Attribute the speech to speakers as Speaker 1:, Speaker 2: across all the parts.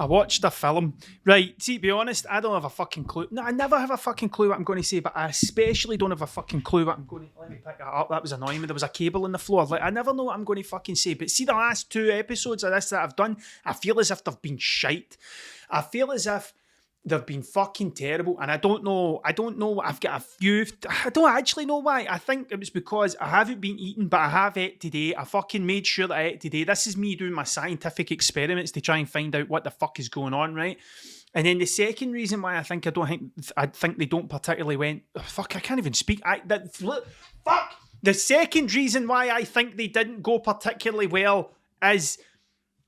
Speaker 1: I watched a film. Right, see, to be honest, I don't have a fucking clue. No, I never have a fucking clue what I'm going to say, but I especially don't have a fucking clue what I'm going to... Let me pick that up. That was annoying me. There was a cable on the floor. Like, I never know what I'm going to fucking say. But see, the last 2 episodes of this that I've done, I feel as if they've been shite. I feel as if they've been fucking terrible, and I don't know. I've got a few. I don't actually know why. I think it was because I haven't been eating, but I have ate today. I fucking made sure that I ate today. This is me doing my scientific experiments to try and find out what the fuck is going on, right? And then the second reason why I think they don't particularly went. Oh, fuck, I can't even speak. Fuck. The second reason why I think they didn't go particularly well is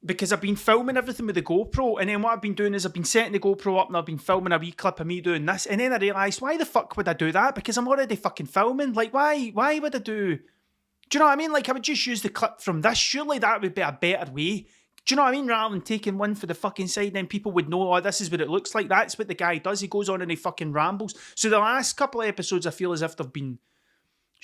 Speaker 1: because I've been filming everything with the GoPro, and then what I've been doing is I've been setting the GoPro up and I've been filming a wee clip of me doing this, and then I realised, why the fuck would I do that? Because I'm already fucking filming. Like, why would I do... Do you know what I mean? Like, I would just use the clip from this. Surely that would be a better way. Do you know what I mean? Rather than taking one for the fucking side, then people would know, oh, this is what it looks like. That's what the guy does. He goes on and he fucking rambles. So the last couple of episodes, I feel as if they've been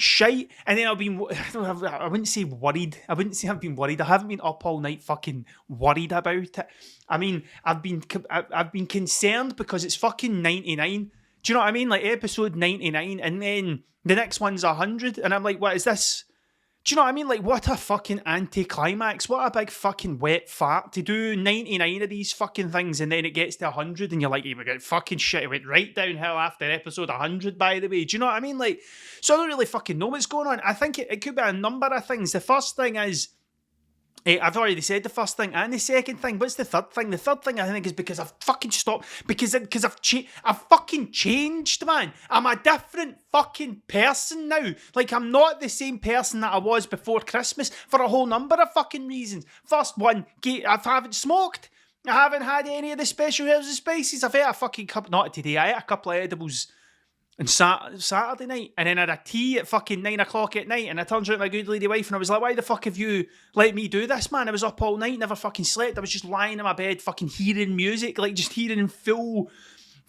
Speaker 1: shite, and then I wouldn't say worried. I wouldn't say I've been worried. I haven't been up all night fucking worried about it. I mean, I've been concerned because it's fucking 99. Do you know what I mean? Like episode 99, and then the next one's 100, and I'm like, what is this? Do you know what I mean? Like, what a fucking anticlimax. What a big fucking wet fart to do 99 of these fucking things, and then it gets to 100, and you're like, hey, we got fucking shit. It went right downhill after episode 100, by the way. Do you know what I mean? Like, so I don't really fucking know what's going on. I think it could be a number of things. The first thing is, I've already said the first thing and the second thing. What's the third thing? The third thing I think is because I've fucking stopped. Because I've fucking changed, man. I'm a different fucking person now. Like, I'm not the same person that I was before Christmas for a whole number of fucking reasons. First one, I haven't smoked. I haven't had any of the special herbs and spices. I've ate a fucking couple, not today, I ate a couple of edibles on Saturday night, and then I had a tea at fucking 9 o'clock at night, and I turned around my good lady wife and I was like, why the fuck have you let me do this, man? I was up all night, never fucking slept. I was just lying in my bed fucking hearing music, like just hearing full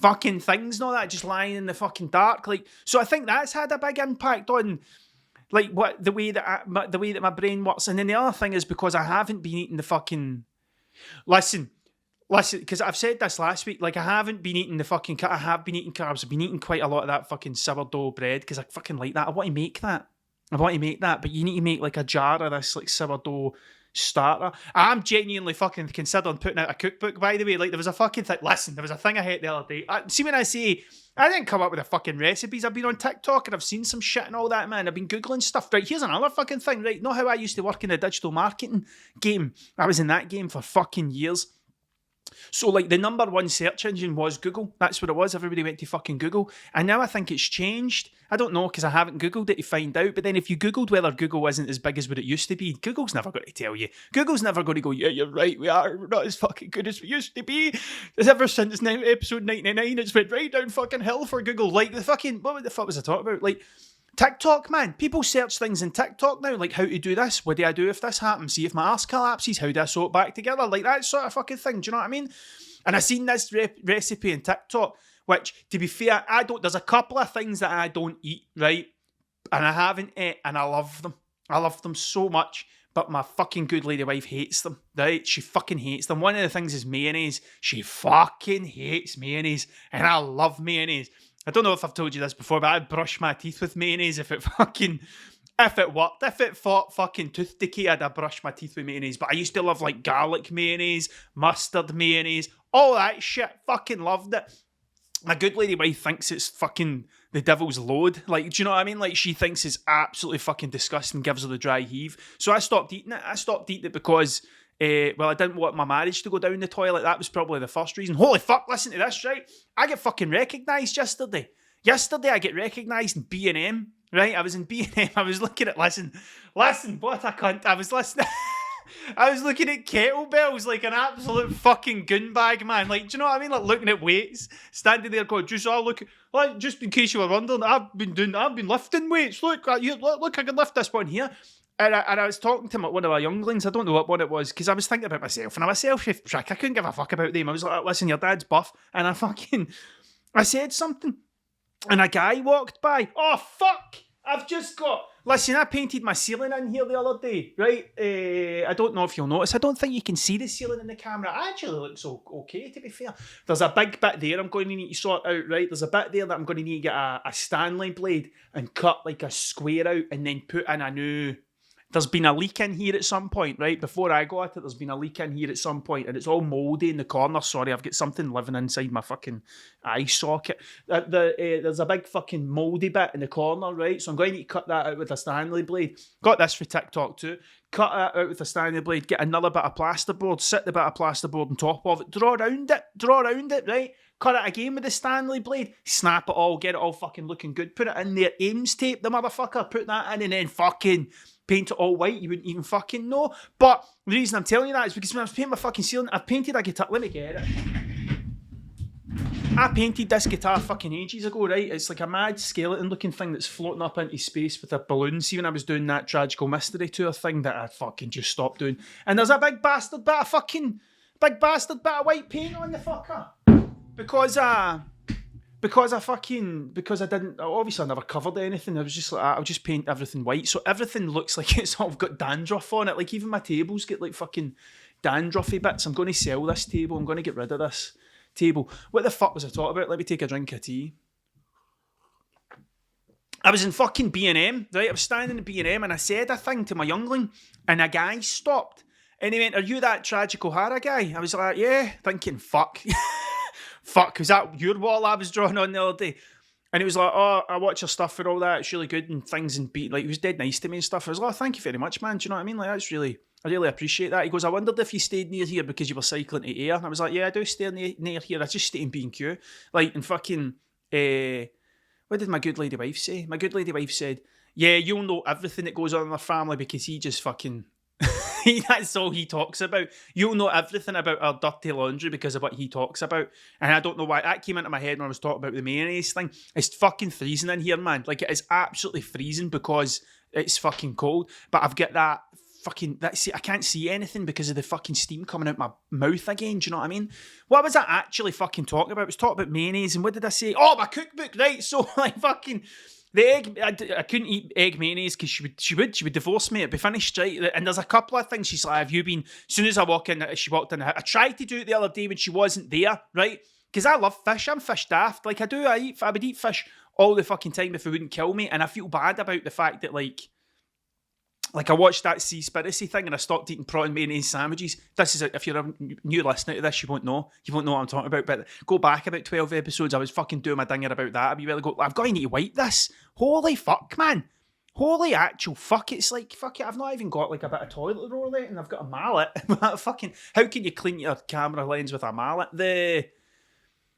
Speaker 1: fucking things and all that, just lying in the fucking dark. Like, so I think that's had a big impact on like what the way that my brain works. And then the other thing is because I haven't been eating the fucking... Listen, because I've said this last week, like I haven't been eating the fucking... I have been eating carbs. I've been eating quite a lot of that fucking sourdough bread because I fucking like that. I want to make that, but you need to make like a jar of this like sourdough starter. I'm genuinely fucking considering putting out a cookbook, by the way. Like there was a fucking thing... Listen, there was a thing I had the other day. See, when I say... I didn't come up with the fucking recipes. I've been on TikTok and I've seen some shit and all that, man. I've been Googling stuff. Right, here's another fucking thing, right? Know how I used to work in the digital marketing game? I was in that game for fucking years. So, like, the number one search engine was Google. That's what it was. Everybody went to fucking Google. And now I think it's changed. I don't know, because I haven't Googled it to find out. But then if you Googled whether Google isn't as big as what it used to be, Google's never going to tell you. Google's never going to go, yeah, you're right, we're not as fucking good as we used to be. Ever since now, episode 99, it's went right down fucking hill for Google. Like, the fucking... What the fuck was I talking about? Like... TikTok, man. People search things in TikTok now, like how to do this. What do I do if this happens? See if my arse collapses. How do I sew it back together? Like that sort of fucking thing. Do you know what I mean? And I seen this recipe in TikTok, which, to be fair, there's a couple of things that I don't eat, right? And I haven't ate, and I love them. I love them so much. But my fucking good lady wife hates them, right? She fucking hates them. One of the things is mayonnaise. She fucking hates mayonnaise. And I love mayonnaise. I don't know if I've told you this before, but I'd brush my teeth with mayonnaise if it worked. If it fought fucking tooth decay, I'd brush my teeth with mayonnaise. But I used to love like garlic mayonnaise, mustard mayonnaise, all that shit. Fucking loved it. My good lady wife thinks it's fucking the devil's load. Like, do you know what I mean? Like, she thinks it's absolutely fucking disgusting, gives her the dry heave. So I stopped eating it. I stopped eating it because... I didn't want my marriage to go down the toilet. That was probably the first reason. Holy fuck, listen to this, right? I get fucking recognised yesterday. Yesterday, I get recognised in B&M, right? I was in B&M. I was looking at... Listen, what a cunt. I was listening... I was looking at kettlebells like an absolute fucking goonbag, man. Like, do you know what I mean? Like, looking at weights, standing there going, just in case you were wondering, I've been lifting weights. Look, I can lift this one here. And I was talking to one of my younglings, I don't know what one it was, because I was thinking about myself, and I'm a selfish prick. I couldn't give a fuck about them. I was like, listen, your dad's buff. And I said something, and a guy walked by. Oh, fuck! I've just got listen, I painted my ceiling in here the other day, right? I don't know if you'll notice. I don't think you can see the ceiling in the camera. It actually looks okay, to be fair. There's a big bit there I'm going to need to sort out, right? There's a bit there that I'm going to need to get a Stanley blade and cut like a square out and then put in a new... There's been a leak in here at some point, right? Before I got it, there's been a leak in here at some point, and it's all mouldy in the corner. Sorry, I've got something living inside my fucking eye socket. There's a big fucking mouldy bit in the corner, right? So I'm going to need to cut that out with a Stanley blade. Got this for TikTok too. Cut that out with a Stanley blade, get another bit of plasterboard, sit the bit of plasterboard on top of it, draw around it, right? Cut it again with the Stanley blade, snap it all, get it all fucking looking good, put it in there, Ames tape the motherfucker, put that in, and then fucking... paint it all white, you wouldn't even fucking know. But the reason I'm telling you that is because when I was painting my fucking ceiling, I painted a guitar. Let me get it. I painted this guitar fucking ages ago, right? It's like a mad skeleton looking thing that's floating up into space with a balloon. See, when I was doing that Tragical Mystery Tour thing that I fucking just stopped doing. And there's a big bastard bit of white paint on the fucker. Because I didn't, obviously I never covered anything. I was just like, I'll just paint everything white. So everything looks like it's all got dandruff on it. Like even my tables get like fucking dandruffy bits. I'm going to sell this table. I'm going to get rid of this table. What the fuck was I talking about? Let me take a drink of tea. I was in fucking B&M, right? I was standing in B&M and I said a thing to my youngling and a guy stopped. And he went, "Are you that Tragic O'Hara guy?" I was like, "Yeah," thinking, fuck. Fuck, was that your wall I was drawing on the other day? And he was like, "Oh, I watch your stuff for all that. It's really good and things." And like, he was dead nice to me and stuff. I was like, "Oh, thank you very much, man. Do you know what I mean? Like, that's really, I really appreciate that." He goes, "I wondered if you stayed near here because you were cycling to Ayr." And I was like, "Yeah, I do stay near here. I just stay in B&Q." Like, and fucking, what did my good lady wife say? My good lady wife said, "Yeah, you'll know everything that goes on in our family because he just fucking..." That's all he talks about. You'll know everything about our dirty laundry because of what he talks about. And I don't know why. That came into my head when I was talking about the mayonnaise thing. It's fucking freezing in here, man. Like, it is absolutely freezing because it's fucking cold. But I've got that fucking... I can't see anything because of the fucking steam coming out my mouth again. Do you know what I mean? What was I actually fucking talking about? I was talking about mayonnaise, and what did I say? Oh, my cookbook, right? So, like, fucking... The egg, I couldn't eat egg mayonnaise because she would divorce me. It'd be finished, right? And there's a couple of things she's like, "Have you been..." As soon as I walk in, she walked in. I tried to do it the other day when she wasn't there, right? Because I love fish. I'm fish daft. Like, I would eat fish all the fucking time if it wouldn't kill me. And I feel bad about the fact that, like I watched that Seaspiracy thing and I stopped eating prawn mayonnaise sandwiches. This is, if you're a new listener to this, you won't know what I'm talking about. But go back about 12 episodes, I was fucking doing my dinger about that. I'd be really I've got to need to wipe this. Holy fuck, man. Holy actual fuck. It's like, fuck it, I've not even got like a bit of toilet roll there and I've got a mallet. Fucking, how can you clean your camera lens with a mallet?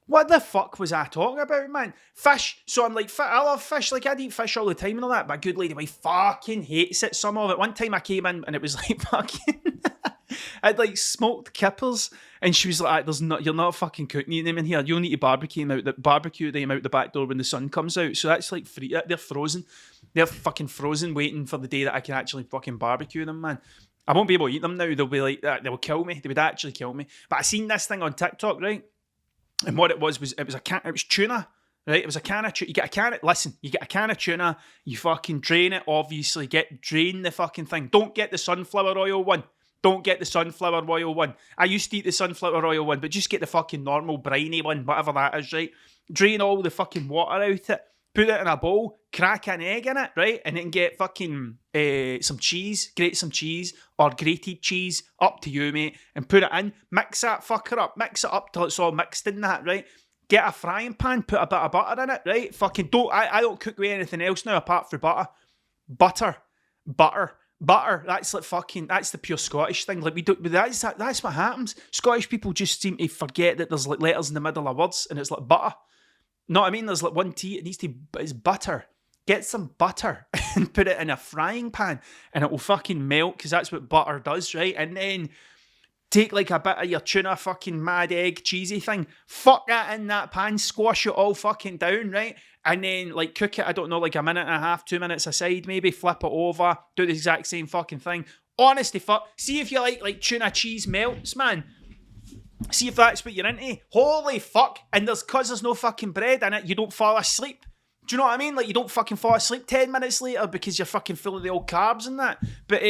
Speaker 1: What the fuck was I talking about, man? Fish. So I'm like, I love fish. Like, I'd eat fish all the time and all that. But good lady, my fucking hates it. Some of it. One time I came in and it was like fucking... I'd like smoked kippers. And she was like, you're not fucking cooking them in here. You'll need to barbecue them out the back door when the sun comes out. So that's like free. They're frozen. They're fucking frozen waiting for the day that I can actually fucking barbecue them, man. I won't be able to eat them now. They'll be like, they'll kill me. They would actually kill me. But I seen this thing on TikTok, right? And what it was tuna, right? It was a can of tuna. You get a can of tuna, you fucking drain it, obviously. Drain the fucking thing. Don't get the sunflower oil one. I used to eat the sunflower oil one, but just get the fucking normal briny one, whatever that is, right? Drain all the fucking water out it. Put it in a bowl, crack an egg in it, right? And then get fucking some cheese, grate some cheese or grated cheese, up to you, mate, and put it in. Mix that fucker up, mix it up till it's all mixed in that, right? Get a frying pan, put a bit of butter in it, right? Fucking I don't cook with anything else now apart from butter. Butter. That's like fucking, that's the pure Scottish thing. Like, we don't, that's what happens. Scottish people just seem to forget that there's like letters in the middle of words and it's like butter. Know what I mean? There's like one T, it's butter. Get some butter and put it in a frying pan and it will fucking melt because that's what butter does, right? And then take like a bit of your tuna fucking mad egg cheesy thing, fuck that in that pan, squash it all fucking down, right? And then like cook it, I don't know, like a minute and a half, 2 minutes aside maybe, flip it over, do the exact same fucking thing. Honestly, fuck, see if you like tuna cheese melts, man. See if that's what you're into. Holy fuck. And because there's no fucking bread in it, you don't fall asleep. Do you know what I mean? Like, you don't fucking fall asleep 10 minutes later because you're fucking full of the old carbs and that. But,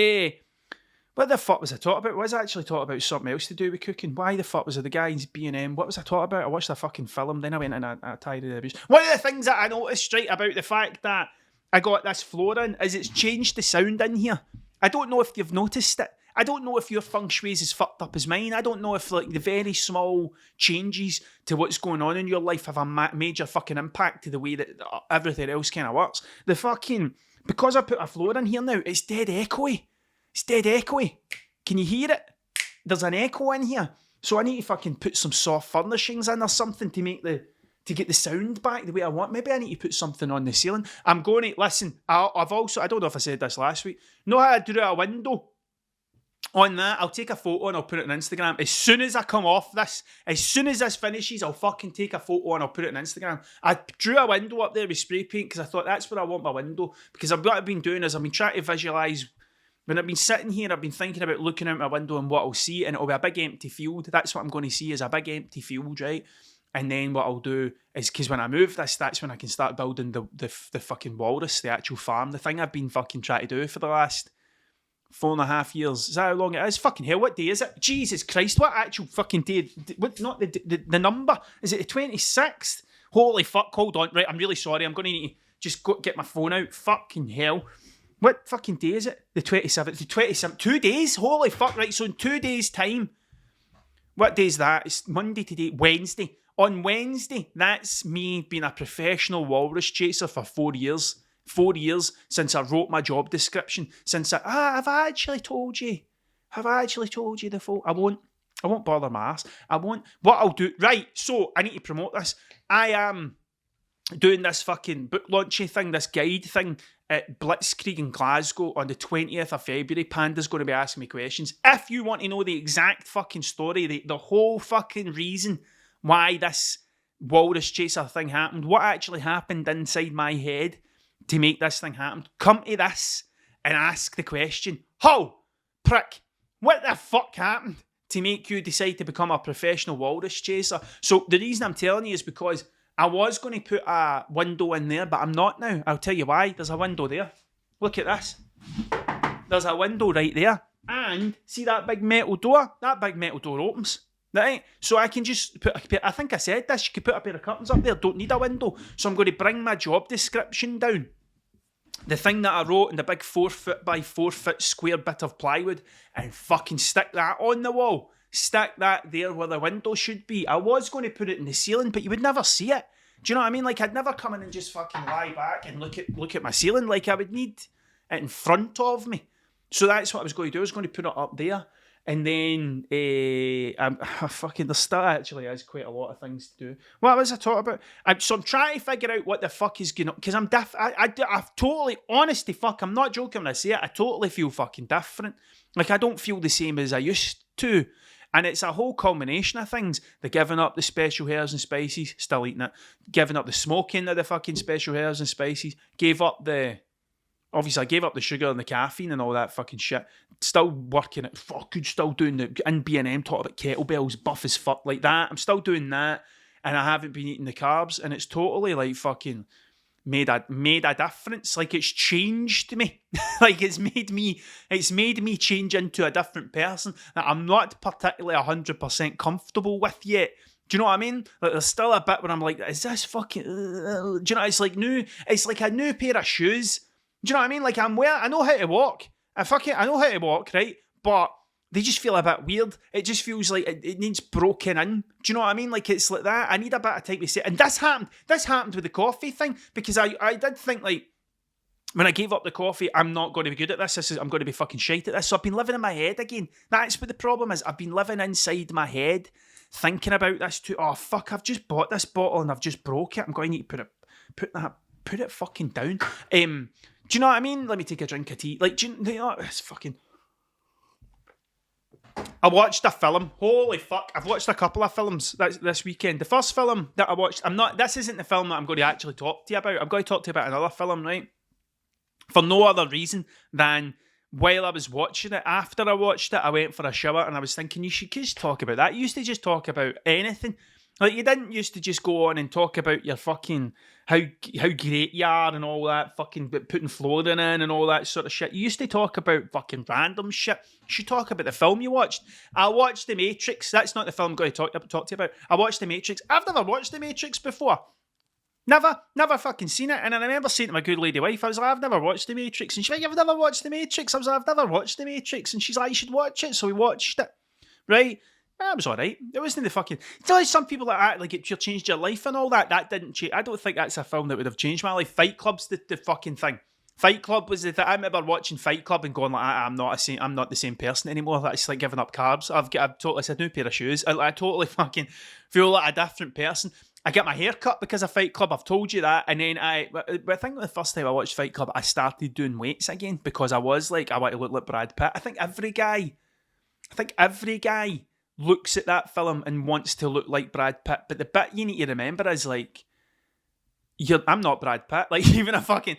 Speaker 1: what the fuck was I talking about? Was I actually talking about something else to do with cooking? Why the fuck was it the guy's B&M? What was I talking about? I watched a fucking film, then I went in a tired of abuse. One of the things that I noticed straight about the fact that I got this floor in is it's changed the sound in here. I don't know if you've noticed it. I don't know if your feng shui is as fucked up as mine. I don't know if like the very small changes to what's going on in your life have a major fucking impact to the way that everything else kind of works. The fucking... Because I put a floor in here now, it's dead echoey. It's dead echoey. Can you hear it? There's an echo in here. So I need to fucking put some soft furnishings in or something to get the sound back the way I want. Maybe I need to put something on the ceiling. I'm going to... Listen, I've also... I don't know if I said this last week. Know how I drew a window? On that, I'll take a photo and I'll put it on Instagram. As soon as I come off this, as soon as this finishes, I'll fucking take a photo and I'll put it on Instagram. I drew a window up there with spray paint because I thought that's where I want my window. Because what I've been doing is I've been trying to visualise... When I've been sitting here, I've been thinking about looking out my window and what I'll see, and it'll be a big empty field. That's what I'm going to see, is a big empty field, right? And then what I'll do is, because when I move this, that's when I can start building the fucking Walrus, the actual farm, the thing I've been fucking trying to do for the last 4.5 years. Is that how long it is? Fucking hell, what day is it? Jesus Christ, what actual fucking day? What, not the number? Is it the 26th? Holy fuck, hold on. Right, I'm really sorry. I'm going to need to just get my phone out. Fucking hell. What fucking day is it? The 27th. The 27th. 2 days? Holy fuck, right. So in 2 days' time, what day is that? It's Monday today, Wednesday. On Wednesday, that's me being a professional walrus chaser for 4 years. 4 years since I wrote my job description. Since have I actually told you? Have I actually told you the full? I won't bother my ass. I won't. What I'll do, right, so I need to promote this. I am doing this fucking book launchy thing, this guide thing at Blitzkrieg in Glasgow on the 20th of February. Panda's going to be asking me questions. If you want to know the exact fucking story, the whole fucking reason why this Walrus Chaser thing happened, what actually happened inside my head to make this thing happen, come to this and ask the question, how, prick, what the fuck happened to make you decide to become a professional Walrus Chaser? So the reason I'm telling you is because I was going to put a window in there, but I'm not now. I'll tell you why. There's a window there. Look at this. There's a window right there. And see that big metal door? That big metal door opens. Right? So I can just put I think I said this. You could put a pair of curtains up there. Don't need a window. So I'm going to bring my job description down. The thing that I wrote in the big 4 foot by 4 foot square bit of plywood, and fucking stick that on the wall. Stick that there where the window should be. I was going to put it in the ceiling, but you would never see it. Do you know what I mean? Like, I'd never come in and just fucking lie back and look at my ceiling. Like, I would need it in front of me. So that's what I was going to do. I was going to put it up there. And then, there still actually is quite a lot of things to do. What was I talking about? So I'm trying to figure out what the fuck is going on. Because I've totally, honest to fuck, I'm not joking when I say it, I totally feel fucking different. Like, I don't feel the same as I used to. And it's a whole combination of things. The giving up the special herbs and spices, still eating it. Giving up the smoking of the fucking special herbs and spices. Obviously, I gave up the sugar and the caffeine and all that fucking shit. Still working it. Fucking still doing the... In B&M, talking about kettlebells, buff as fuck like that. I'm still doing that. And I haven't been eating the carbs. And it's totally like fucking... made a difference. Like, it's changed me. Like, it's made me change into a different person that I'm not particularly 100% comfortable with yet. Do you know what I mean? Like, there's still a bit where I'm like, is this fucking... do you know, it's like a new pair of shoes. Do you know what I mean? Like, I know how to walk. I know how to walk, right? But they just feel a bit weird. It just feels like it needs broken in. Do you know what I mean? Like, it's like that. I need a bit of time to say. And this happened with the coffee thing, because I did think, like, when I gave up the coffee, I'm not going to be good at this. I'm going to be fucking shite at this. So I've been living in my head again. That's what the problem is. I've been living inside my head, thinking about this too. Oh, fuck, I've just bought this bottle and I've just broke it. I'm going to need to put it fucking down. Do you know what I mean? Let me take a drink of tea. Like, do you know, it's fucking... I watched a film. Holy fuck. I've watched a couple of films this weekend. The first film that I watched, this isn't the film that I'm going to actually talk to you about. I'm going to talk to you about another film, right? For no other reason than while I was watching it, after I watched it, I went for a shower and I was thinking, you should just talk about that. You used to just talk about anything. Like, you didn't used to just go on and talk about your fucking how great you are and all that, fucking putting flooring in and all that sort of shit. You used to talk about fucking random shit. You should talk about the film you watched. I watched The Matrix. That's not the film I'm going to talk to you about. I watched The Matrix. I've never watched The Matrix before. Never fucking seen it. And I remember saying to my good lady wife, I was like, I've never watched The Matrix. And she's like, you've never watched The Matrix? I was like, I've never watched The Matrix. And she's like, you should watch it. So we watched it. Right? That was alright. It wasn't the fucking... It's like some people that act like it changed your life and all that. That didn't change. I don't think that's a film that would have changed my life. Fight Club's the fucking thing. Fight Club was the thing. I remember watching Fight Club and going like, I'm not the same person anymore. That's like giving up carbs. I've totally said new pair of shoes. I totally fucking feel like a different person. I get my hair cut because of Fight Club. I've told you that. And then I think the first time I watched Fight Club, I started doing weights again because I was like, I want to look like Brad Pitt. I think every guy looks at that film and wants to look like Brad Pitt. But the bit you need to remember is like, I'm not Brad Pitt. Like even a fucking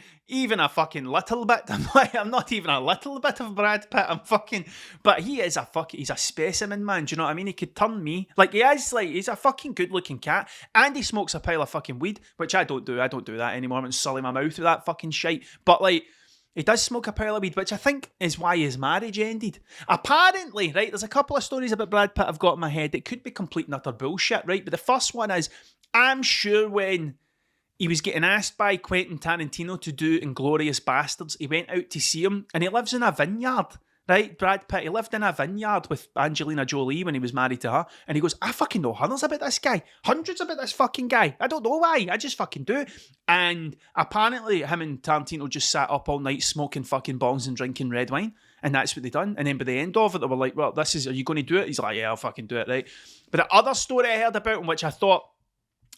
Speaker 1: little bit. I'm not even a little bit of Brad Pitt. But he's a specimen, man. Do you know what I mean? He could turn me. Like he's a fucking good looking cat. And he smokes a pile of fucking weed, which I don't do. I don't do that anymore. I'm sullying my mouth with that fucking shite. But like, he does smoke a pile of weed, which I think is why his marriage ended. Apparently, right, there's a couple of stories about Brad Pitt I've got in my head that could be complete and utter bullshit, right? But the first one is, I'm sure when he was getting asked by Quentin Tarantino to do Inglourious Bastards, he went out to see him, and he lives in a vineyard, right? Brad Pitt, he lived in a vineyard with Angelina Jolie when he was married to her, and he goes, I fucking know hundreds about this guy. Hundreds about this fucking guy. I don't know why. I just fucking do. And apparently him and Tarantino just sat up all night smoking fucking bongs and drinking red wine, and that's what they done. And then by the end of it, they were like, well, are you going to do it? He's like, yeah, I'll fucking do it, right? But the other story I heard about him, which I thought,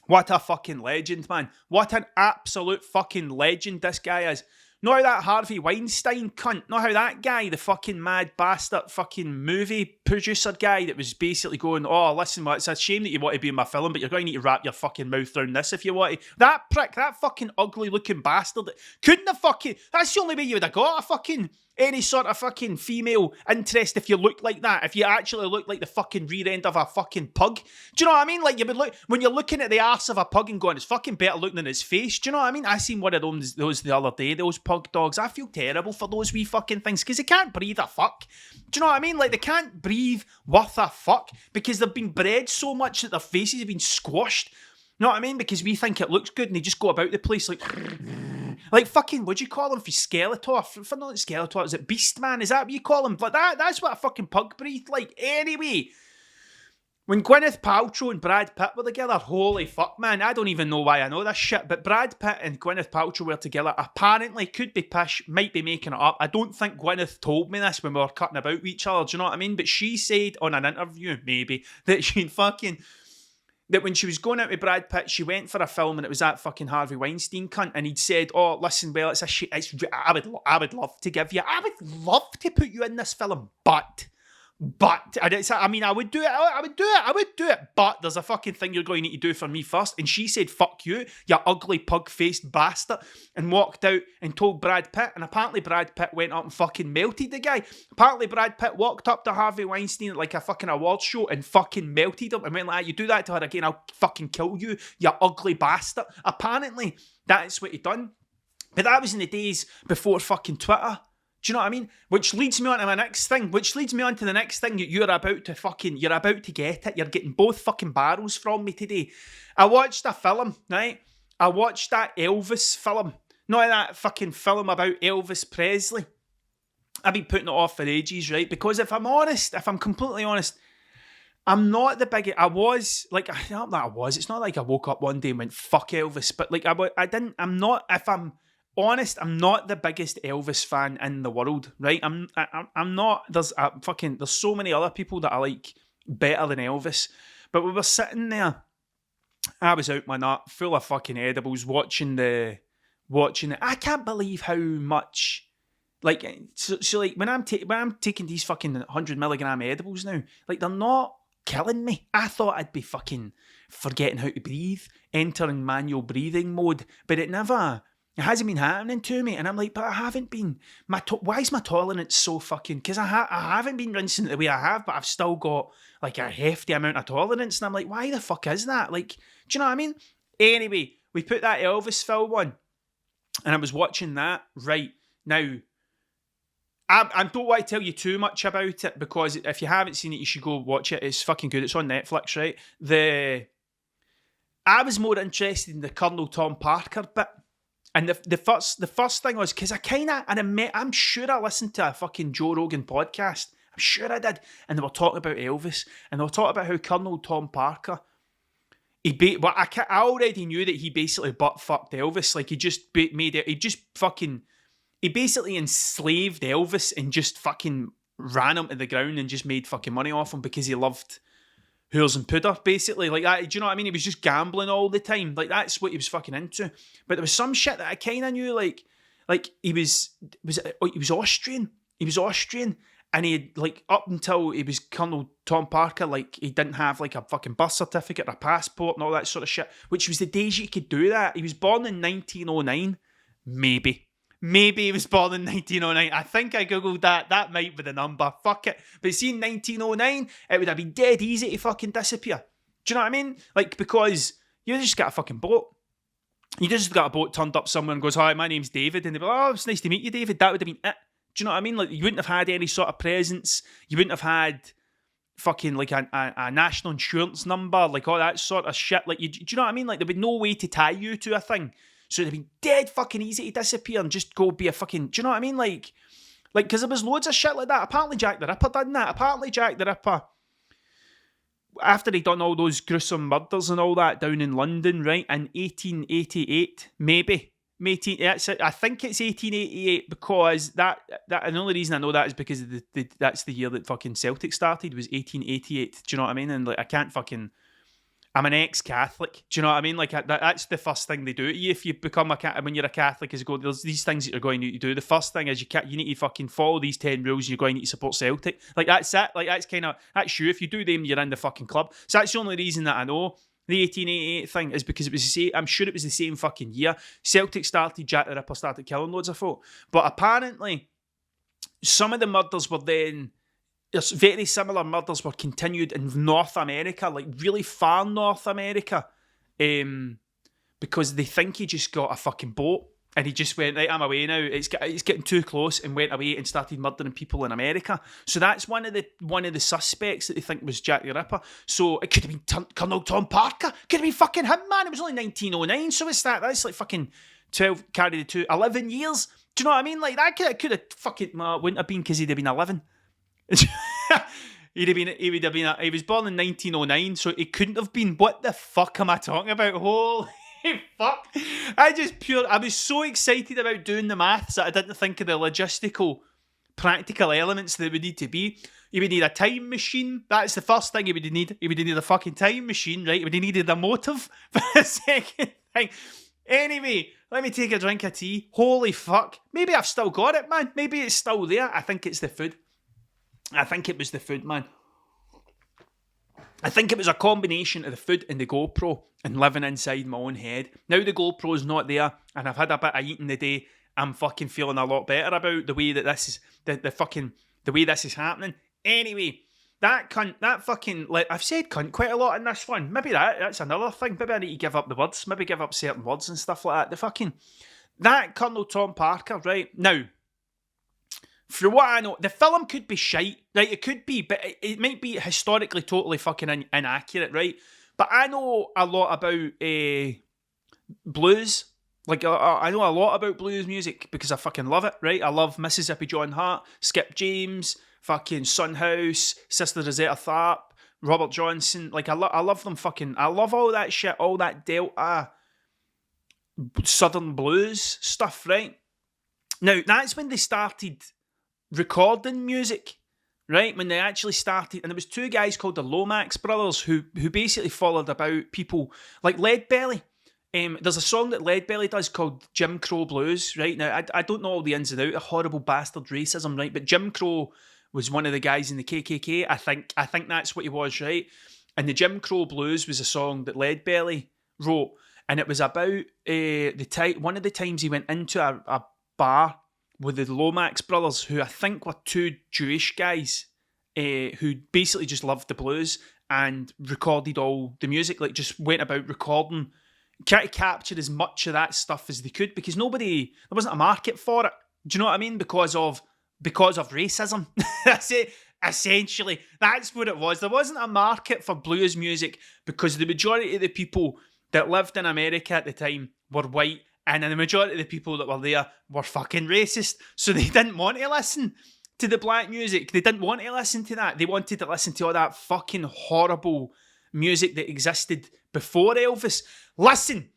Speaker 1: what a fucking legend, man. What an absolute fucking legend this guy is. Not how that Harvey Weinstein cunt, not how that guy, the fucking mad bastard fucking movie producer guy that was basically going, oh, listen, well, it's a shame that you want to be in my film, but you're going to need to wrap your fucking mouth around this if you want to. That prick, that fucking ugly looking bastard, couldn't have fucking, that's the only way you would have got a fucking, any sort of fucking female interest if you looked like that, if you actually looked like the fucking rear end of a fucking pug. Do you know what I mean? Like, you would look, when you're looking at the arse of a pug and going, it's fucking better looking than his face. Do you know what I mean? I seen one of those the other day, those pug dogs. I feel terrible for those wee fucking things because they can't breathe a fuck. Do you know what I mean? Like, they can't breathe worth a fuck because they've been bred so much that their faces have been squashed. You know what I mean? Because we think it looks good and they just go about the place like fucking, what'd you call him? For Skeletor? For not Skeletor, is it Beastman? Is that what you call him? Like that's what a fucking pug breathed like. Anyway, when Gwyneth Paltrow and Brad Pitt were together, holy fuck, man, I don't even know why I know this shit, but Brad Pitt and Gwyneth Paltrow were together, apparently, could be pish, might be making it up. I don't think Gwyneth told me this when we were cutting about with each other, do you know what I mean? But she said on an interview, maybe, that she'd fucking... that when she was going out with Brad Pitt, she went for a film and it was that fucking Harvey Weinstein cunt, and he'd said, oh, listen, well, it's a shit, I would love to give you, I would love to put you in this film, but, I mean, I would do it, but there's a fucking thing you're going to need to do for me first. And she said, fuck you ugly pug-faced bastard, and walked out and told Brad Pitt, and apparently Brad Pitt went up and fucking melted the guy. Apparently Brad Pitt walked up to Harvey Weinstein at like a fucking award show and fucking melted him and went like, you do that to her again, I'll fucking kill you, you ugly bastard. Apparently that's what he done. But that was in the days before fucking Twitter. Do you know what I mean? Which leads me on to my next thing. Which leads me on to the next thing that you're about to get it. You're getting both fucking barrels from me today. I watched a film, right? I watched that Elvis film. Not that fucking film about Elvis Presley. I've been putting it off for ages, right? Because if I'm completely honest, I'm not the biggest. It's not like I woke up one day and went, fuck Elvis. But like, I'm not the biggest Elvis fan in the world, right? I'm not. There's so many other people that I like better than Elvis. But we were sitting there. I was out my nut, full of fucking edibles, watching it. I can't believe how much. Like, so like when I'm taking these fucking 100 milligram edibles now, like they're not killing me. I thought I'd be fucking forgetting how to breathe, entering manual breathing mode, but it never It hasn't been happening to me. And I'm like, but I haven't been. Why is my tolerance so fucking... Because I haven't been rinsing it the way I have, but I've still got like a hefty amount of tolerance. And I'm like, why the fuck is that? Like, do you know what I mean? Anyway, we put that Elvis film on. And I was watching that. Right. Now, I don't want to tell you too much about it, because if you haven't seen it, you should go watch it. It's fucking good. It's on Netflix, right? I was more interested in the Colonel Tom Parker bit. And the first thing was, because I'm sure I listened to a fucking Joe Rogan podcast. I'm sure I did. And they were talking about Elvis. And they were talking about how Colonel Tom Parker, I already knew that he basically butt-fucked Elvis. Like, he just made it, he basically enslaved Elvis and just fucking ran him to the ground and just made fucking money off him because he loved Hooers and Pooder, basically. Like that, do you know what I mean? He was just gambling all the time. Like, that's what he was fucking into. But there was some shit that I kind of knew, like he was Austrian. He was Austrian. And he had, like, up until he was Colonel Tom Parker, like, he didn't have, like, a fucking birth certificate or a passport and all that sort of shit, which was the days you could do that. He was born in 1909. Maybe he was born in 1909. I think I googled that. That might be the number. Fuck it. But see, in 1909, it would have been dead easy to fucking disappear. Do you know what I mean? Like, because you just got a fucking boat. You just got a boat turned up somewhere and goes, hi, my name's David. And they'd be like, oh, it's nice to meet you, David. That would have been it. Do you know what I mean? Like, you wouldn't have had any sort of presence. You wouldn't have had fucking, like, a national insurance number, like, all that sort of shit. Like, do you know what I mean? Like, there'd be no way to tie you to a thing. So it'd have been dead fucking easy to disappear and just go be a fucking... Do you know what I mean? Like, because there was loads of shit like that. Apparently Jack the Ripper done that. Apparently Jack the Ripper, after he'd done all those gruesome murders and all that down in London, right, in 1888, maybe... I think it's 1888, because that and the only reason I know that is because that's the year that fucking Celtic started, was 1888. Do you know what I mean? And, like, I'm an ex-Catholic. Do you know what I mean? Like, that's the first thing they do to you if you become when you're a Catholic, is there's these things that you're going to need to do. The first thing is you need to fucking follow these 10 rules. You're going to need to support Celtic. Like, that's it. Like, that's you. If you do them, you're in the fucking club. So that's the only reason that I know. The 1888 thing is because it was the same. I'm sure it was the same fucking year. Celtic started, Jack the Ripper started killing loads of folk. But apparently, some of the murders were then... very similar murders were continued in North America, like really far North America, because they think he just got a fucking boat and he just went, right, I'm away now. It's getting too close, and went away and started murdering people in America. So that's one of the suspects that they think was Jack the Ripper. So it could have been Colonel Tom Parker. Could have been fucking him, man. It was only 1909. So it's that's like fucking 12 carry the 2, 11 years. Do you know what I mean? Like, that could have fucking wouldn't have been, because he'd have been 11. He was born in 1909, so it couldn't have been. What the fuck am I talking about? Holy fuck. I was so excited about doing the maths that I didn't think of the logistical, practical elements that would need to be. You would need a time machine. That's the first thing you would need. You would need a fucking time machine, right? You would have needed a motive for the second thing. Anyway, let me take a drink of tea. Holy fuck. Maybe I've still got it, man. Maybe it's still there. I think it's the food. I think it was the food, man. I think it was a combination of the food and the GoPro and living inside my own head. Now the GoPro's not there and I've had a bit of eating the day, I'm fucking feeling a lot better about the way that this is, the way this is happening. Anyway, that cunt, that fucking, like, I've said cunt quite a lot in this one. Maybe that's another thing. Maybe I need to give up the words. Maybe give up certain words and stuff like that. That Colonel Tom Parker, right? Now, for what I know, the film could be shite, right? It could be, but it might be historically totally fucking inaccurate, right? But I know a lot about blues. Like, I know a lot about blues music because I fucking love it, right? I love Mississippi John Hart, Skip James, fucking Son House, Sister Rosetta Tharpe, Robert Johnson. Like, I love them fucking... I love all that shit, all that Delta Southern blues stuff, right? Now, that's when they started recording music, right? When they actually started, and there was two guys called the Lomax brothers who basically followed about people like Leadbelly. There's a song that Leadbelly does called Jim Crow Blues, right? Now, I don't know all the ins and outs of horrible bastard racism, right? But Jim Crow was one of the guys in the KKK. I think that's what he was, right? And the Jim Crow Blues was a song that Leadbelly wrote. And it was about one of the times he went into a bar with the Lomax brothers, who I think were two Jewish guys who basically just loved the blues and recorded all the music, like just went about recording, trying to capture as much of that stuff as they could, because there wasn't a market for it. Do you know what I mean? Because of racism. That's it. Essentially, that's what it was. There wasn't a market for blues music because the majority of the people that lived in America at the time were white, and the majority of the people that were there were fucking racist. So they didn't want to listen to the black music. They didn't want to listen to that. They wanted to listen to all that fucking horrible music that existed before Elvis. Listen.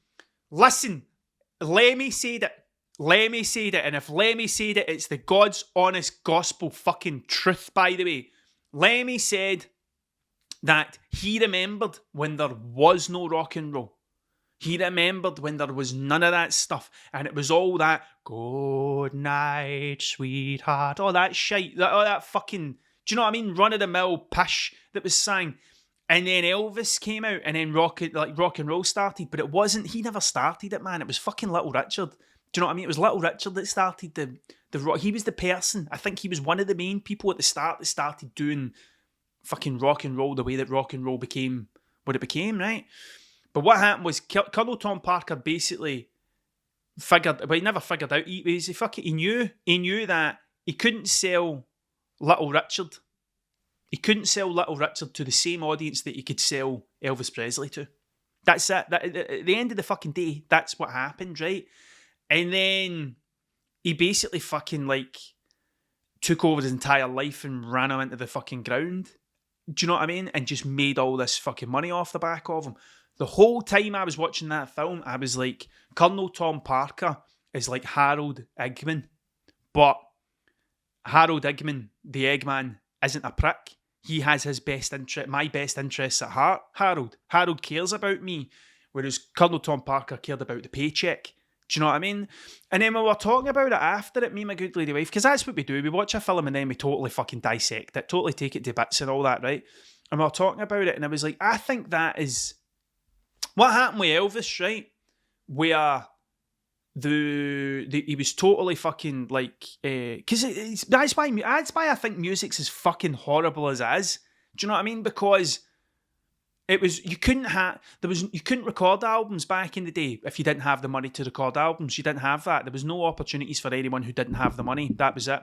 Speaker 1: Lemmy said it. And if Lemmy said it, it's the God's honest gospel fucking truth, by the way. Lemmy said that he remembered when there was no rock and roll. He remembered when there was none of that stuff, and it was all that good night, sweetheart, all that shite, all that fucking, do you know what I mean, run-of-the-mill pish that was sang. And then Elvis came out, and then rock and roll started, but it wasn't, he never started it, man. It was fucking Little Richard. Do you know what I mean? It was Little Richard that started the rock. He was the person. I think he was one of the main people at the start that started doing fucking rock and roll the way that rock and roll became what it became, right? But what happened was Colonel Tom Parker basically he never figured out, he knew that he couldn't sell Little Richard. He couldn't sell Little Richard to the same audience that he could sell Elvis Presley to. That's it. At the end of the fucking day, that's what happened, right? And then he basically fucking took over his entire life and ran him into the fucking ground. Do you know what I mean? And just made all this fucking money off the back of him. The whole time I was watching that film, I was like, Colonel Tom Parker is like Harold Eggman. But Harold Eggman, the Eggman, isn't a prick. He has my best interests at heart, Harold. Harold cares about me, whereas Colonel Tom Parker cared about the paycheck. Do you know what I mean? And then we were talking about it after it, me and my good lady wife, because that's what we do. We watch a film and then we totally fucking dissect it, totally take it to bits and all that, right? And we were talking about it, and I was like, I think that is what happened with Elvis, right? Where he was totally fucking because that's why I think music's as fucking horrible as it is. Do you know what I mean? Because it was, you couldn't record albums back in the day if you didn't have the money to record albums. You didn't have that. There was no opportunities for anyone who didn't have the money. That was it.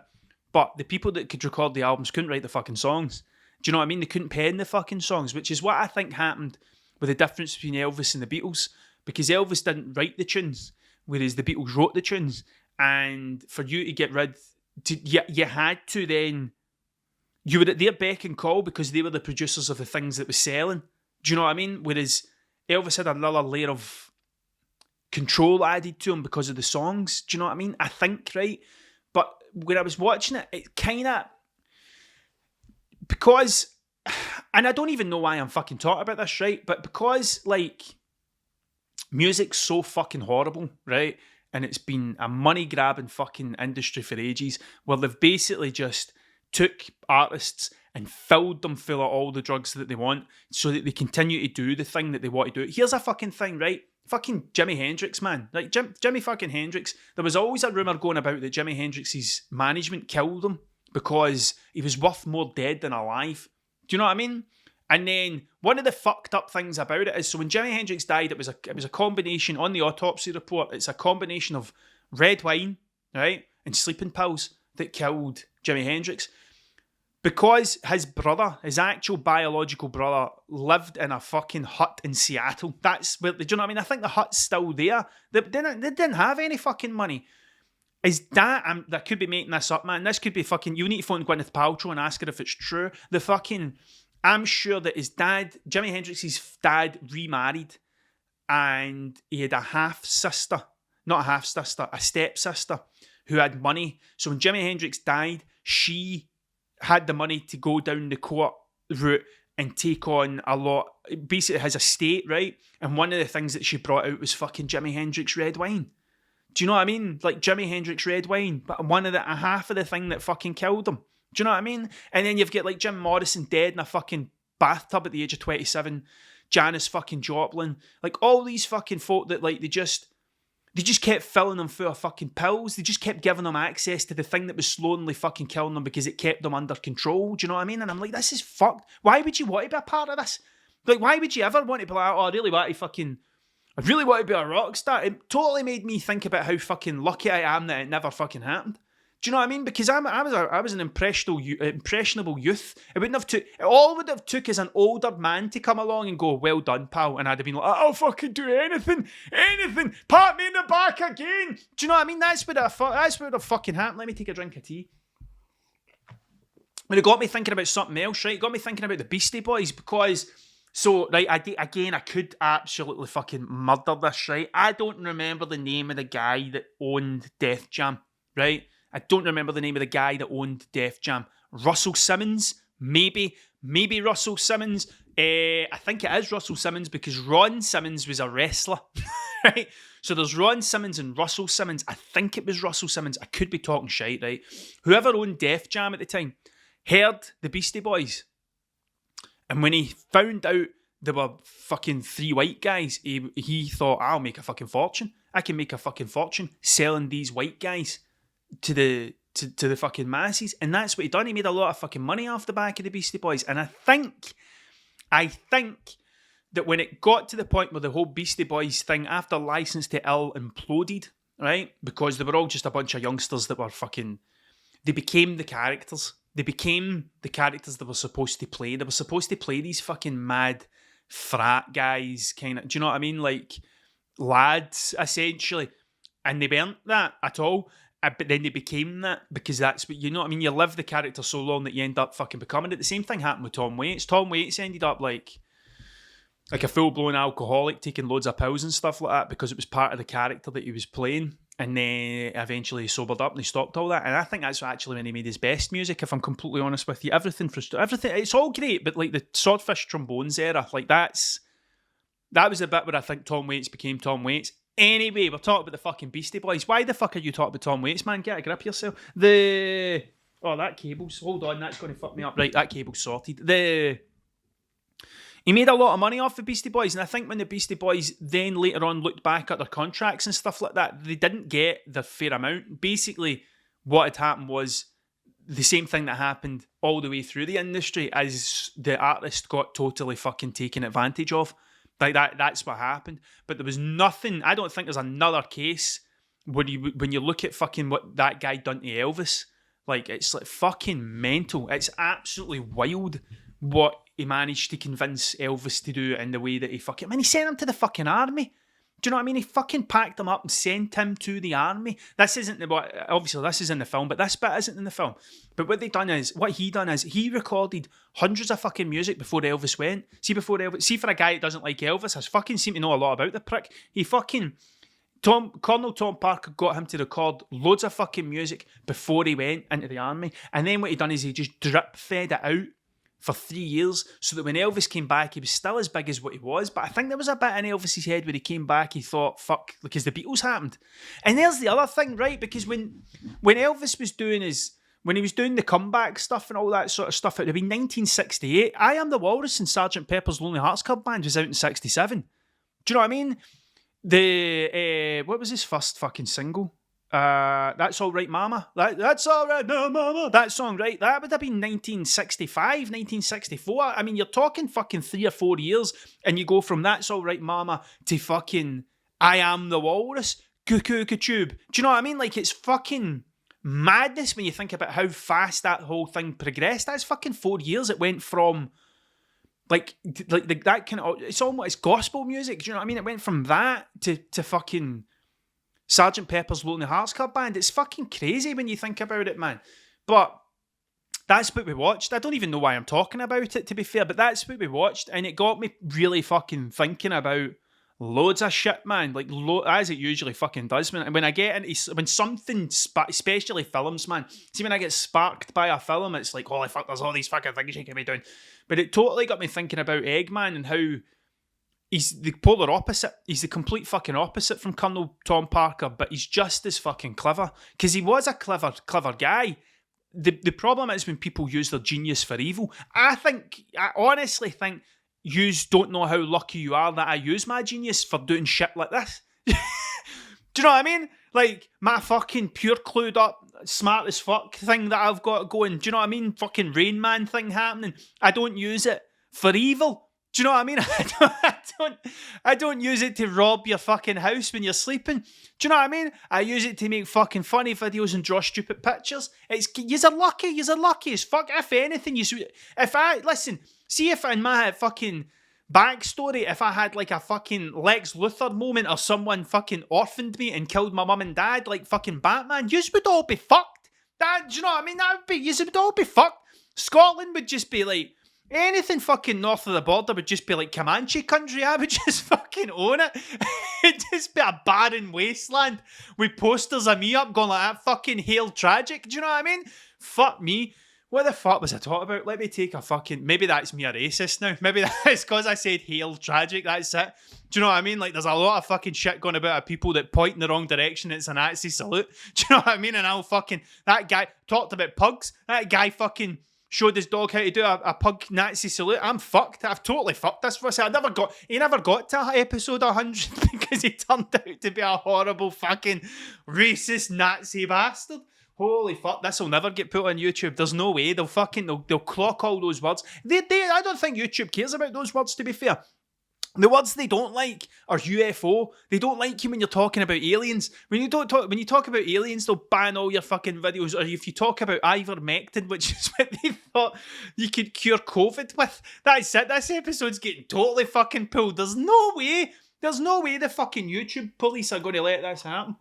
Speaker 1: But the people that could record the albums couldn't write the fucking songs. Do you know what I mean? They couldn't pen the fucking songs, which is what I think happened with the difference between Elvis and the Beatles, because Elvis didn't write the tunes, whereas the Beatles wrote the tunes. And for you to get you had to then, you were at their beck and call because they were the producers of the things that was selling. Do you know what I mean? Whereas Elvis had another layer of control added to him because of the songs. Do you know what I mean? I think, right? But when I was watching it, it kind of, because, and I don't even know why I'm fucking talking about this, right? But because, music's so fucking horrible, right? And it's been a money-grabbing fucking industry for ages, where they've basically just took artists and filled them full of all the drugs that they want so that they continue to do the thing that they want to do. Here's a fucking thing, right? Fucking Jimi Hendrix, man. Jimi fucking Hendrix. There was always a rumour going about that Jimi Hendrix's management killed him because he was worth more dead than alive. Do you know what I mean? And then one of the fucked up things about it is, so when Jimi Hendrix died, it was a combination, on the autopsy report, it's a combination of red wine, right, and sleeping pills that killed Jimi Hendrix. Because his actual biological brother, lived in a fucking hut in Seattle. That's where, do you know what I mean? I think the hut's still there. They didn't have any fucking money. Is that, that could be making this up, man. This could be fucking, you need to phone Gwyneth Paltrow and ask her if it's true. I'm sure that his dad, Jimi Hendrix's dad, remarried, and he had a stepsister who had money. So when Jimi Hendrix died, she had the money to go down the court route and take on a lot, basically his estate, right? And one of the things that she brought out was fucking Jimi Hendrix red wine. Do you know what I mean? Like Jimi Hendrix red wine, but a half of the thing that fucking killed him. Do you know what I mean? And then you've got like Jim Morrison dead in a fucking bathtub at the age of 27. Janis fucking Joplin, like all these fucking folk that like they just kept filling them full of fucking pills. They just kept giving them access to the thing that was slowly fucking killing them because it kept them under control. Do you know what I mean? And I'm like, this is fucked. Why would you want to be a part of this? Like, why would you ever want to be like, oh, I really want to be a rock star? It totally made me think about how fucking lucky I am that it never fucking happened. Do you know what I mean? Because I was an impressionable youth. All it would have took is an older man to come along and go, well done, pal. And I'd have been like, I'll fucking do anything. Pat me in the back again. Do you know what I mean? That's what would have fucking happened. Let me take a drink of tea. But it got me thinking about something else, right? It got me thinking about the Beastie Boys because... So, right, I could absolutely fucking murder this, right? I don't remember the name of the guy that owned Def Jam, right? I don't remember the name of the guy that owned Def Jam. Russell Simmons? Maybe Russell Simmons. I think it is Russell Simmons because Ron Simmons was a wrestler, right? So there's Ron Simmons and Russell Simmons. I think it was Russell Simmons. I could be talking shite, right? Whoever owned Def Jam at the time heard the Beastie Boys. And when he found out there were fucking 3 white guys, he thought, I'll make a fucking fortune. I can make a fucking fortune selling these white guys to the fucking masses. And that's what he done. He made a lot of fucking money off the back of the Beastie Boys. And I think that when it got to the point where the whole Beastie Boys thing after License to Ill imploded, right? Because they were all just a bunch of youngsters that were fucking... They became the characters. They became the characters they were supposed to play. They were supposed to play these fucking mad frat guys, kind of, do you know what I mean? Like, lads, essentially. And they weren't that at all. But then they became that because that's what, you know what I mean? You live the character so long that you end up fucking becoming it. The same thing happened with Tom Waits. Tom Waits ended up like a full-blown alcoholic, taking loads of pills and stuff like that because it was part of the character that he was playing. And then eventually he sobered up and he stopped all that. And I think that's actually when he made his best music, if I'm completely honest with you. Everything, it's all great, but like the Swordfish Trombones era, like that was the bit where I think Tom Waits became Tom Waits. Anyway, we're talking about the fucking Beastie Boys. Why the fuck are you talking about Tom Waits, man? Get a grip yourself. Oh, that cable's... Hold on, that's going to fuck me up. Right, that cable's sorted. He made a lot of money off the Beastie Boys, and I think when the Beastie Boys then later on looked back at their contracts and stuff like that, they didn't get the fair amount. Basically, what had happened was the same thing that happened all the way through the industry as the artist got totally fucking taken advantage of. Like that's what happened. But there was nothing, I don't think there's another case when you look at fucking what that guy done to Elvis. Like, it's like fucking mental. It's absolutely wild what he managed to convince Elvis to do in the way that he fucking... Man, he sent him to the fucking army. Do you know what I mean? He fucking packed him up and sent him to the army. This isn't obviously this is in the film, but this bit isn't in the film. But what he done is he recorded hundreds of fucking music before Elvis went. See for a guy that doesn't like Elvis, has fucking seemed to know a lot about the prick. He fucking... Colonel Tom Parker got him to record loads of fucking music before he went into the army. And then what he done is he just drip fed it out for 3 years, so that when Elvis came back, he was still as big as what he was. But I think there was a bit in Elvis's head when he came back, he thought, fuck, because the Beatles happened. And there's the other thing, right? Because when Elvis was when he was doing the comeback stuff and all that sort of stuff, it would have been 1968. I Am the Walrus and Sgt. Pepper's Lonely Hearts Club Band was out in 67. Do you know what I mean? What was his first fucking single? That's All Right Mama. That's All Right Mama. That song, right? That would have been 1965, 1964. I mean, you're talking fucking 3 or 4 years, and you go from That's All Right Mama to fucking I Am the Walrus. Cuckoo tube. Do you know what I mean? Like, it's fucking madness when you think about how fast that whole thing progressed. That's fucking 4 years. It went from like that kind of... It's almost gospel music. Do you know what I mean? It went from that to fucking Sgt. Pepper's Lonely Hearts Club Band. It's fucking crazy when you think about it, man. But that's what we watched. I don't even know why I'm talking about it, to be fair, but that's what we watched, and it got me really fucking thinking about loads of shit, man. Like, as it usually fucking does. When something, especially films, man. See, when I get sparked by a film, it's like, holy fuck, there's all these fucking things you can be doing. But it totally got me thinking about Eggman and how he's the polar opposite. He's the complete fucking opposite from Colonel Tom Parker, but he's just as fucking clever. Because he was a clever guy. The problem is when people use their genius for evil. I honestly think yous don't know how lucky you are that I use my genius for doing shit like this. Do you know what I mean? Like, my fucking pure clued up, smart as fuck thing that I've got going. Do you know what I mean? Fucking Rain Man thing happening. I don't use it for evil. Do you know what I mean? I don't use it to rob your fucking house when you're sleeping. Do you know what I mean? I use it to make fucking funny videos and draw stupid pictures. You're lucky as fuck. If anything, see if in my fucking backstory, if I had like a fucking Lex Luthor moment or someone fucking orphaned me and killed my mum and dad like fucking Batman, yous would all be fucked. Do you know what I mean? Yous would all be fucked. Scotland would just be like, anything fucking north of the border would just be like Comanche country. I would just fucking own it. It'd just be a barren wasteland with posters of me up going like that fucking Hail Tragic. Do you know what I mean? Fuck me. What the fuck was I talking about? Let me take a fucking... Maybe that's me a racist now. Maybe that's because I said Hail Tragic. That's it. Do you know what I mean? Like, there's a lot of fucking shit going about of people that point in the wrong direction. It's a Nazi salute. Do you know what I mean? And I'll fucking... That guy talked about pugs. That guy fucking showed his dog how to do a pug Nazi salute. I'm fucked. I've totally fucked this for us. He never got to episode 100 because he turned out to be a horrible fucking racist Nazi bastard. Holy fuck, this will never get put on YouTube. There's no way. They'll clock all those words. I don't think YouTube cares about those words, to be fair. The words they don't like are UFO. They don't like you when you're talking about aliens. When you talk about aliens, they'll ban all your fucking videos. Or if you talk about ivermectin, which is what they thought you could cure COVID with, that's it. This episode's getting totally fucking pulled. There's no way the fucking YouTube police are going to let this happen.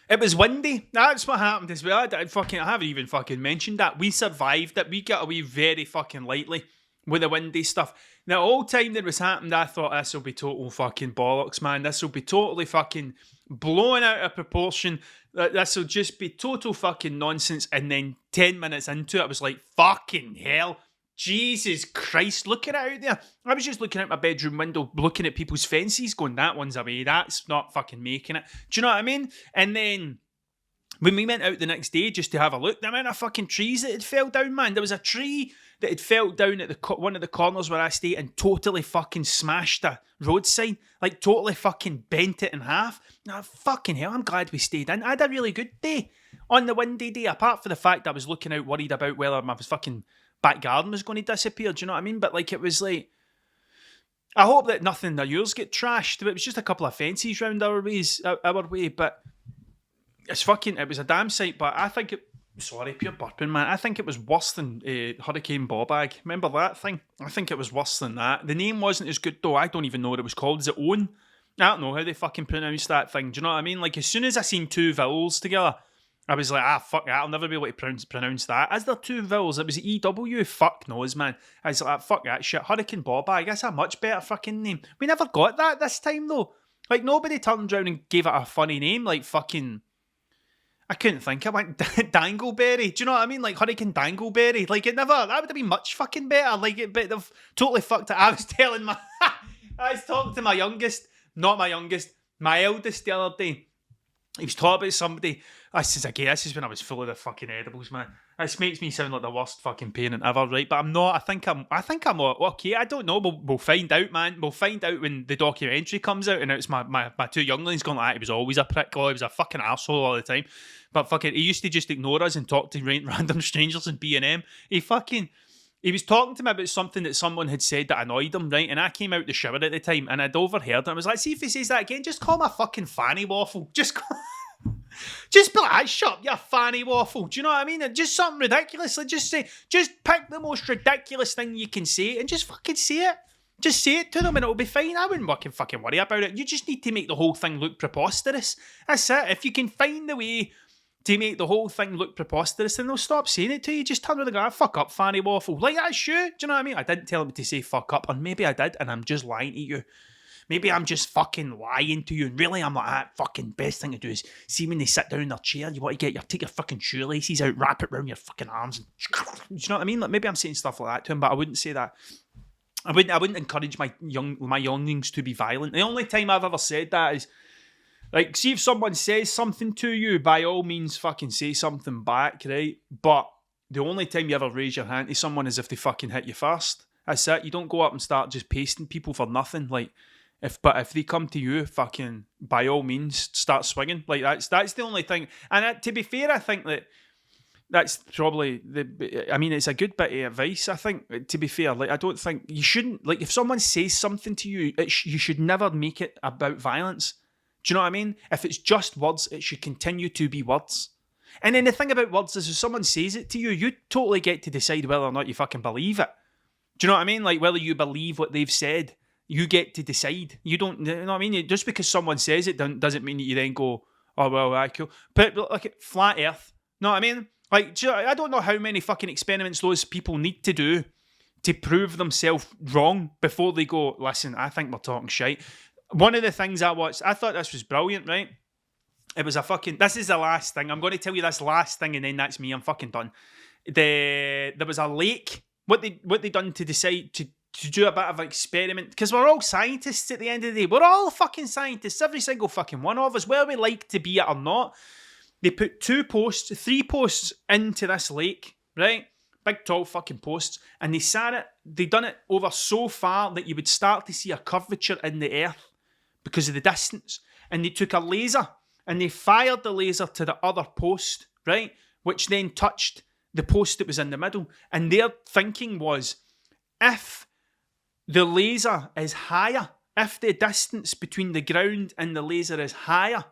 Speaker 1: It was windy. That's what happened as well. I haven't even fucking mentioned that. We survived it. We got away very fucking lightly with the windy stuff. Now, the whole time that was happening, I thought this will be total fucking bollocks, man. This will be totally fucking blown out of proportion. This will just be total fucking nonsense. And then 10 minutes into it, I was like, fucking hell. Jesus Christ, look at it out there. I was just looking out my bedroom window, looking at people's fences, going, that one's away. That's not fucking making it. Do you know what I mean? And then when we went out the next day just to have a look, the amount of fucking trees that had fell down, man. There was a tree that had fell down at one of the corners where I stay and totally fucking smashed a road sign. Like, totally fucking bent it in half. Now, fucking hell, I'm glad we stayed in. I had a really good day on the windy day, apart from the fact I was looking out worried about whether my fucking back garden was going to disappear. Do you know what I mean? But like, it was like, I hope that nothing of yours get trashed. It was just a couple of fences round our way, but it was a damn sight. But I think sorry, pure burping, man. I think it was worse than Hurricane Bobag. Remember that thing? I think it was worse than that. The name wasn't as good though. I don't even know what it was called. Is it Owen? I don't know how they fucking pronounce that thing. Do you know what I mean? Like, as soon as I seen two vowels together, I was like, fuck that, I'll never be able to pronounce that. Is there two vowels? It was EW? Fuck knows, man. I was like, fuck that shit. Hurricane Bobag, that's a much better fucking name. We never got that this time, though. Like, nobody turned around and gave it a funny name, like fucking... I couldn't think of it. Dangleberry. Do you know what I mean? Like, Hurricane Dangleberry. Like, that would have been much fucking better. Like, but they've totally fucked it. I was talking to my youngest, not my youngest, my eldest the other day. He was talking about somebody. This is when I was full of the fucking edibles, man. This makes me sound like the worst fucking parent ever, right? But I'm not. I think I'm okay. I don't know. We'll find out, man. We'll find out when the documentary comes out, and it's my two younglings going like, he was always a prick. Oh, he was a fucking arsehole all the time. But fucking, he used to just ignore us and talk to random strangers in B&M. He was talking to me about something that someone had said that annoyed him, right? And I came out the shower at the time, and I'd overheard it. I was like, see if he says that again, just call him a fucking fanny waffle. Just be like, shut up, you fanny waffle. Do you know what I mean? And just something ridiculous. Like, just pick the most ridiculous thing you can say and just fucking say it. Just say it to them and it'll be fine. I wouldn't fucking worry about it. You just need to make the whole thing look preposterous. That's it. If you can find the way to make the whole thing look preposterous, then they'll stop saying it to you. Just turn around and go, fuck up, fanny waffle. Like, that's you. Do you know what I mean? I didn't tell him to say fuck up, and maybe I did, and I'm just lying to you. Maybe I'm just fucking lying to you, and really I'm like, that fucking best thing to do is, see when they sit down in their chair, you want to take your fucking shoelaces out, wrap it around your fucking arms, and do you know what I mean? Like, maybe I'm saying stuff like that to him, but I wouldn't say that. I wouldn't encourage my younglings to be violent. The only time I've ever said that is, like, see if someone says something to you, by all means fucking say something back, right? But the only time you ever raise your hand to someone is if they fucking hit you first. That's it. You don't go up and start just pasting people for nothing. Like, if they come to you, fucking by all means start swinging. Like that's the only thing. And to be fair, I think that's probably it's a good bit of advice. I think, to be fair, like I don't think you shouldn't, like, if someone says something to you, you should never make it about violence. Do you know what I mean? If it's just words, it should continue to be words. And then the thing about words is, if someone says it to you, you totally get to decide whether or not you fucking believe it. Do you know what I mean? Like, whether you believe what they've said, you get to decide. You don't, you know what I mean? Just because someone says it doesn't mean that you then go, oh, well, right, cool. But like, flat earth, know what I mean? Like, I don't know how many fucking experiments those people need to do to prove themselves wrong before they go, listen, I think we're talking shite. One of the things I watched, I thought this was brilliant, right? It was this is the last thing. I'm going to tell you this last thing and then that's me. I'm fucking done. There was a lake. What they done to decide to do a bit of an experiment, because we're all scientists at the end of the day. We're all fucking scientists, every single fucking one of us, whether we like to be it or not. They put 3 posts into this lake, right? Big tall fucking posts, and they done it over so far that you would start to see a curvature in the earth because of the distance. And they took a laser and they fired the laser to the other post, right? Which then touched the post that was in the middle. And their thinking was, if the laser is higher, if the distance between the ground and the laser is higher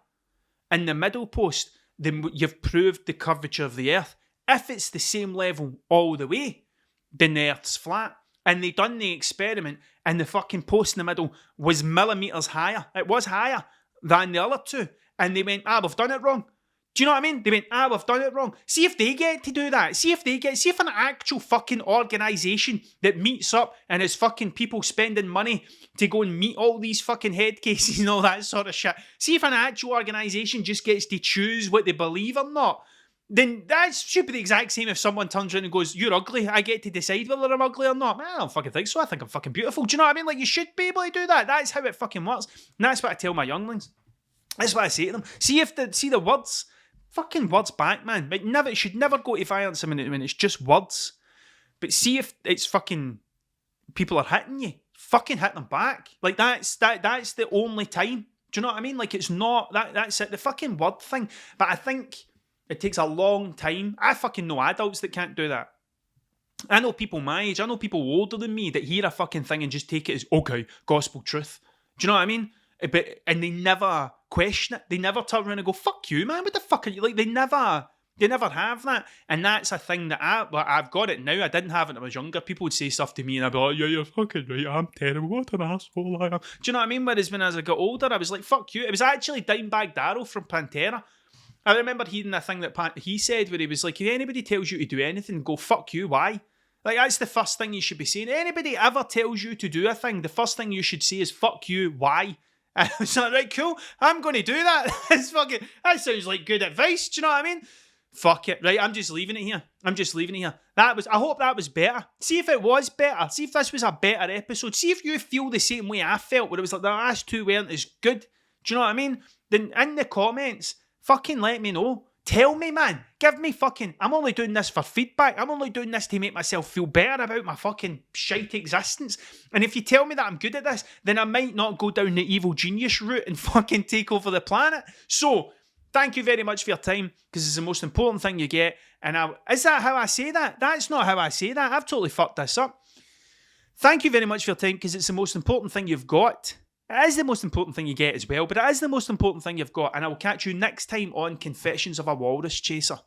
Speaker 1: in the middle post, then you've proved the curvature of the earth. If it's the same level all the way, then the earth's flat. And they done the experiment and the fucking post in the middle was millimetres higher. It was higher than the other two. And they went, we've done it wrong. Do you know what I mean? They went, we've done it wrong. See if they get to do that. See if an actual fucking organisation that meets up and has fucking people spending money to go and meet all these fucking head cases and all that sort of shit. See if an actual organisation just gets to choose what they believe or not. Then that should be the exact same if someone turns around and goes, you're ugly, I get to decide whether I'm ugly or not. Man, I don't fucking think so. I think I'm fucking beautiful. Do you know what I mean? Like, you should be able to do that. That's how it fucking works. And that's what I tell my younglings. That's what I say to them. See the words, fucking words back, man. Like, it should never go to violence when it's just words. But see if it's fucking people are hitting you, fucking hit them back. Like, that's the only time. Do you know what I mean? Like, it's not that's it. The fucking word thing. But I think it takes a long time. I fucking know adults that can't do that. I know people my age. I know people older than me that hear a fucking thing and just take it as, okay, gospel truth. Do you know what I mean? And they never question it. They never turn around and go, fuck you, man. What the fuck are you? Like, they never have that. And that's a thing that I've got it now. I didn't have it when I was younger. People would say stuff to me and I'd be like, yeah, you're fucking right. I'm terrible. What an asshole I am. Do you know what I mean? Whereas as I got older, I was like, fuck you. It was actually Dimebag Darrell from Pantera. I remember hearing a thing that he said where he was like, if anybody tells you to do anything, go, fuck you, why? Like, that's the first thing you should be saying. Anybody ever tells you to do a thing, the first thing you should say is, fuck you, why? And I was like, right, cool, I'm going to do that. That sounds like good advice, do you know what I mean? Fuck it, right, I'm just leaving it here. I hope that was better. See if it was better. See if this was a better episode. See if you feel the same way I felt, where it was like the last two weren't as good. Do you know what I mean? Then in the comments, fucking let me know. Tell me, man. Give me fucking... I'm only doing this for feedback. I'm only doing this to make myself feel better about my fucking shite existence. And if you tell me that I'm good at this, then I might not go down the evil genius route and fucking take over the planet. So, thank you very much for your time, because it's the most important thing you get. And is that how I say that? That's not how I say that. I've totally fucked this up. Thank you very much for your time, because it's the most important thing you've got. It is the most important thing you get as well, but it is the most important thing you've got, and I will catch you next time on Confessions of a Walrus Chaser.